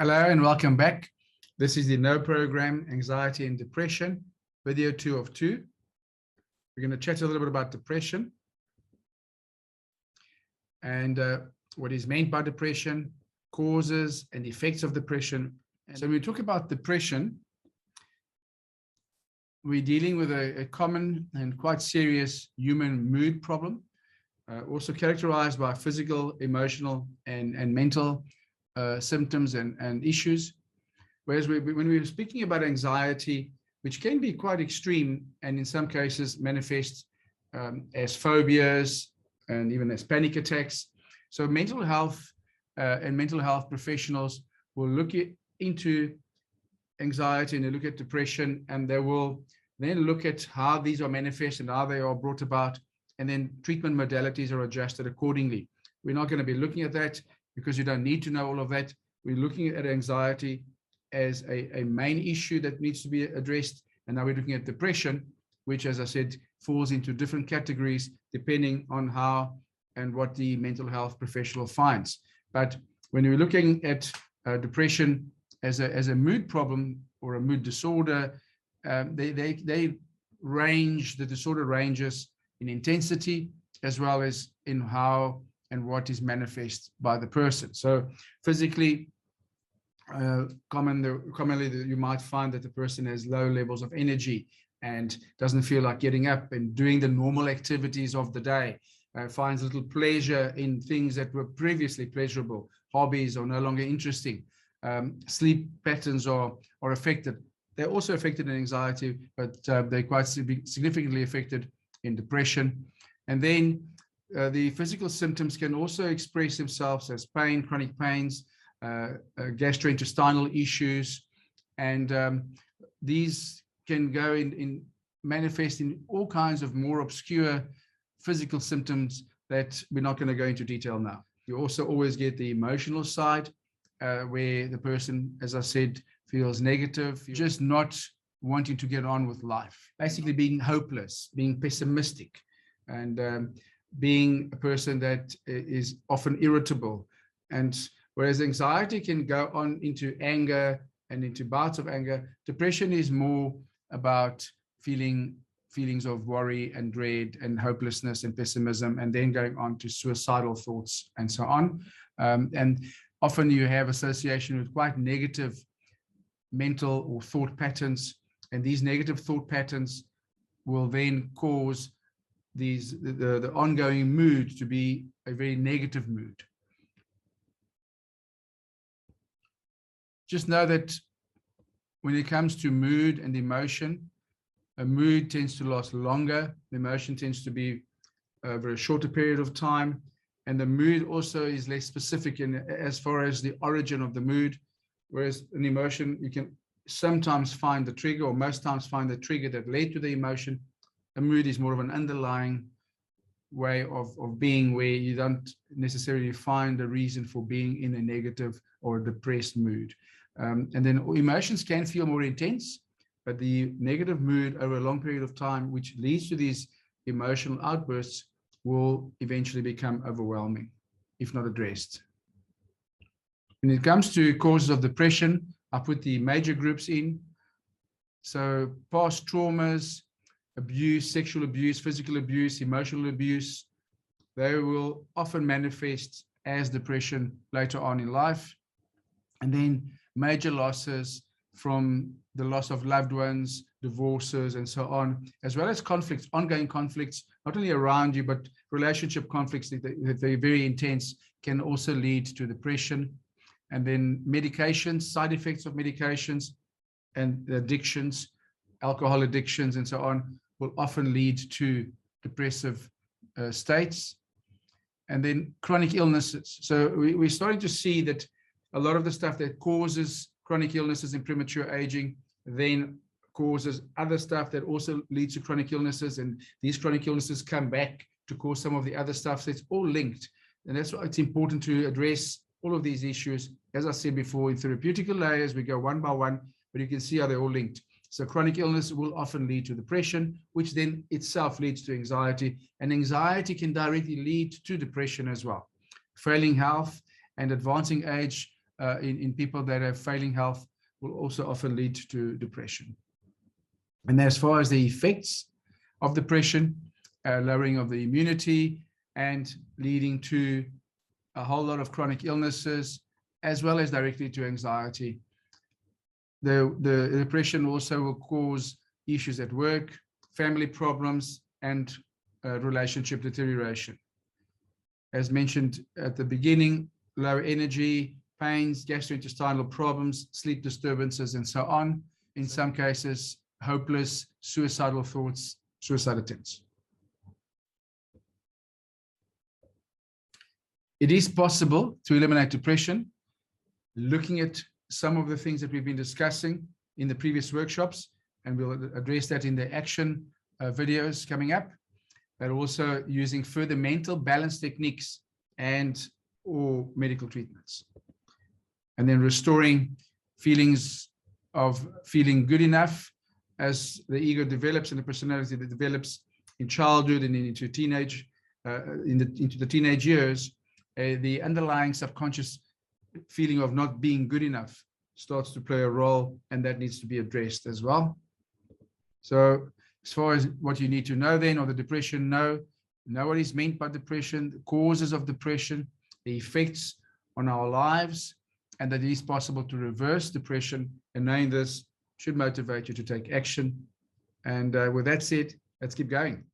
Hello and welcome back. This is the No Program, Anxiety and Depression, video 2 of 2. We're going to chat a little bit about depression and what is meant by depression, causes and effects of depression. And so when we talk about depression, we're dealing with a common and quite serious human mood problem, also characterized by physical, emotional, and mental symptoms and issues. Whereas when we're speaking about anxiety, which can be quite extreme and in some cases manifest as phobias and even as panic attacks. So mental health and mental health professionals will look into anxiety and they look at depression, and they will then look at how these are manifest and how they are brought about, and then treatment modalities are adjusted accordingly. We're not going to be looking at that because you don't need to know all of that. We're looking at anxiety as a main issue that needs to be addressed. And now we're looking at depression, which, as I said, falls into different categories depending on how and what the mental health professional finds. But when you're looking at depression as a mood problem or a mood disorder, the disorder ranges in intensity as well as in how and what is manifest by the person. So physically, commonly you might find that the person has low levels of energy and doesn't feel like getting up and doing the normal activities of the day, finds little pleasure in things that were previously pleasurable, hobbies are no longer interesting, sleep patterns are affected. They're also affected in anxiety, but they're quite significantly affected in depression. And then the physical symptoms can also express themselves as pain, chronic pains, gastrointestinal issues, and these can go in manifest in all kinds of more obscure physical symptoms that we're not going to go into detail now. You also always get the emotional side, where the person, as I said, feels negative, just not wanting to get on with life, basically being hopeless, being pessimistic, and being a person that is often irritable. And whereas anxiety can go on into anger and into bouts of anger, depression is more about feelings of worry and dread and hopelessness and pessimism, and then going on to suicidal thoughts and so on. And often you have association with quite negative mental or thought patterns, and these negative thought patterns will then cause the ongoing mood to be a very negative mood. Just know that when it comes to mood and emotion, a mood tends to last longer, the emotion tends to be over a shorter period of time, and the mood also is less specific as far as the origin of the mood, whereas an emotion, you can sometimes find the trigger, or most times find the trigger that led to the emotion. A mood is more of an underlying way of being, where you don't necessarily find a reason for being in a negative or a depressed mood. And then emotions can feel more intense, but the negative mood over a long period of time, which leads to these emotional outbursts, will eventually become overwhelming if not addressed. When it comes to causes of depression, I put the major groups in. So past traumas, abuse, sexual abuse, physical abuse, emotional abuse, they will often manifest as depression later on in life. And then major losses from the loss of loved ones, divorces, and so on, as well as conflicts, ongoing conflicts, not only around you, but relationship conflicts that they're very intense, can also lead to depression. And then medications, side effects of medications, and addictions, alcohol addictions, and so on, will often lead to depressive states. And then chronic illnesses. So we're starting to see that a lot of the stuff that causes chronic illnesses in premature aging then causes other stuff that also leads to chronic illnesses, and these chronic illnesses come back to cause some of the other stuff. So it's all linked, and that's why it's important to address all of these issues. As I said before, in therapeutic layers, we go one by one, but you can see how they're all linked. So chronic illness will often lead to depression, which then itself leads to anxiety, and anxiety can directly lead to depression as well. Failing health and advancing age in people that have failing health will also often lead to depression. And as far as the effects of depression, lowering of the immunity and leading to a whole lot of chronic illnesses, as well as directly to anxiety. The depression also will cause issues at work, family problems, and relationship deterioration. As mentioned at the beginning, low energy, pains, gastrointestinal problems, sleep disturbances, and so on. In some cases, hopeless, suicidal thoughts, suicide attempts. It is possible to eliminate depression, looking at some of the things that we've been discussing in the previous workshops, and we'll address that in the action videos coming up, but also using further mental balance techniques or medical treatments. And then restoring feelings of feeling good enough as the ego develops and the personality that develops in childhood and into teenage, into the teenage years. The underlying subconscious feeling of not being good enough starts to play a role, and that needs to be addressed as well. So as far as what you need to know then, or the depression, know what is meant by depression, the causes of depression, the effects on our lives, and that it is possible to reverse depression, and knowing this should motivate you to take action. And with that said, let's keep going.